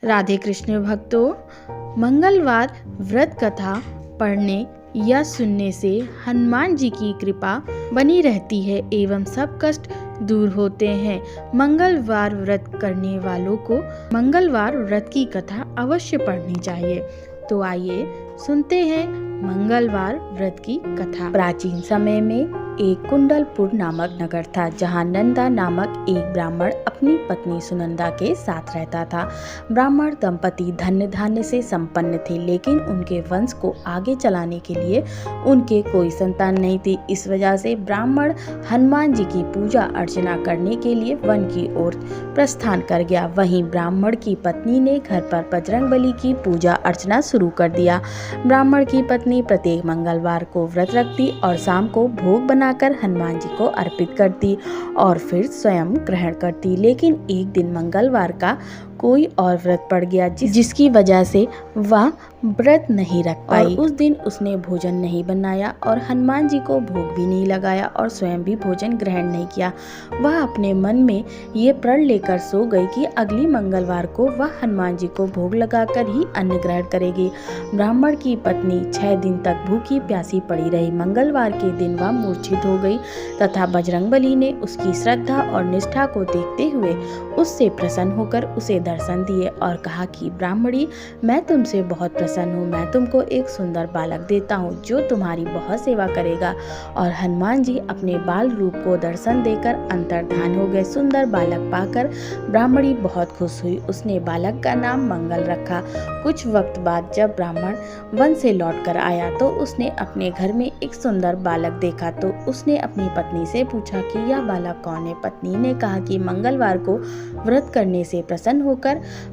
राधे कृष्ण भक्तों, मंगलवार व्रत कथा पढ़ने या सुनने से हनुमान जी की कृपा बनी रहती है एवं सब कष्ट दूर होते हैं। मंगलवार व्रत करने वालों को मंगलवार व्रत की कथा अवश्य पढ़नी चाहिए। तो आइए सुनते हैं मंगलवार व्रत की कथा। प्राचीन समय में एक कुंडलपुर नामक नगर था, जहां नंदा नामक एक ब्राह्मण अपनी पत्नी सुनंदा के साथ रहता था। ब्राह्मण दंपति धन्य धान्य से संपन्न थे, लेकिन उनके वंश को आगे चलाने के लिए उनके कोई संतान नहीं थी। इस वजह से ब्राह्मण हनुमान जी की पूजा अर्चना करने के लिए वन की ओर प्रस्थान कर गया। वहीं ब्राह्मण की पत्नी ने घर पर बजरंगबली की पूजा अर्चना शुरू कर दिया। ब्राह्मण की पत्नी प्रत्येक मंगलवार को व्रत रखती और शाम को भोग बनाकर हनुमान जी को अर्पित करती और फिर स्वयं ग्रहण करती। लेकिन एक दिन मंगलवार का कोई और व्रत पड़ गया, जिसकी वजह से वह व्रत नहीं रख पाई। उस दिन उसने भोजन नहीं बनाया और हनुमान जी को भोग भी नहीं लगाया और स्वयं भी भोजन ग्रहण नहीं किया। वह अपने मन में ये प्रण लेकर सो गई कि अगली मंगलवार को वह हनुमान जी को भोग लगाकर ही अन्न ग्रहण करेगी। ब्राह्मण की पत्नी 6 दिन तक भूखी प्यासी पड़ी रही। मंगलवार के दिन वह मूर्छित हो गई तथा बजरंगबली ने उसकी श्रद्धा और निष्ठा को देखते हुए उससे प्रसन्न होकर उसे दर्शन दिए और कहा कि ब्राह्मणी, मैं तुमसे बहुत प्रसन्न हूँ। मैं तुमको एक सुंदर बालक देता हूँ जो तुम्हारी बहुत सेवा करेगा। और हनुमान जी अपने बाल रूप को दर्शन देकर अंतर्धान हो गए। सुंदर बालक पाकर ब्राह्मणी बहुत खुश हुई। उसने बालक का नाम मंगल रखा। कुछ वक्त बाद जब ब्राह्मण वन से लौट कर आया तो उसने अपने घर में एक सुंदर बालक देखा। तो उसने अपनी पत्नी से पूछा कि यह बालक कौन है। पत्नी ने कहा कि मंगलवार को व्रत करने से प्रसन्न होकर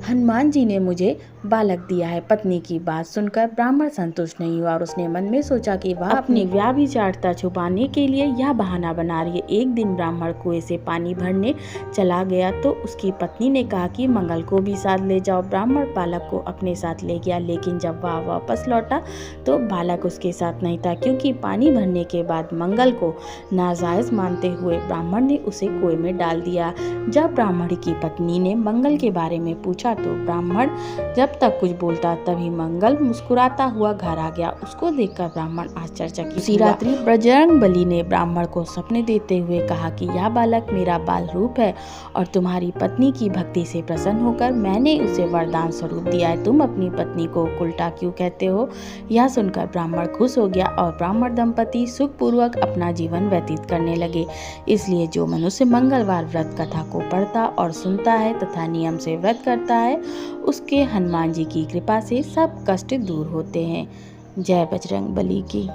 हनुमान जी ने मुझे बालक दिया है। पत्नी की बात सुनकर ब्राह्मण संतुष्ट नहीं हुआ और उसने मन में सोचा कि वह अपनी व्याभिचारता छुपाने के लिए यह बहाना बना रही है। एक दिन ब्राह्मण कुएं से पानी भरने चला गया तो उसकी पत्नी ने कहा कि मंगल को भी साथ ले जाओ। ब्राह्मण बालक को अपने साथ ले गया, लेकिन जब वह वापस लौटा तो बालक उसके साथ नहीं था, क्योंकि पानी भरने के बाद मंगल को नाजायज मानते हुए ब्राह्मण ने उसे कुएं में डाल दिया। जब ब्राह्मण की पत्नी ने मंगल के बारे में पूछा तो ब्राह्मण जब तक कुछ बोलता तभी मंगल मुस्कुराता हुआ घर आ गया। उसको देखकर ब्राह्मण आश्चर्यचकित हुआ। उसी रात्रि बजरंगबली ने ब्राह्मण को सपने देते हुए कहा कि यह बालक मेरा बाल रूप है और तुम्हारी पत्नी की भक्ति से प्रसन्न होकर मैंने उसे वरदान स्वरूप दिया है। तुम अपनी पत्नी को उल्टा क्यों कहते हो? यह सुनकर ब्राह्मण खुश हो गया और ब्राह्मण दंपति सुखपूर्वक अपना जीवन व्यतीत करने लगे। इसलिए जो मनुष्य मंगलवार व्रत कथा को पढ़ता और सुनता है तथा नियम से व्रत करता है, उसके हनुमान जी की कृपा से सब कष्ट दूर होते हैं। जय बजरंगबली की।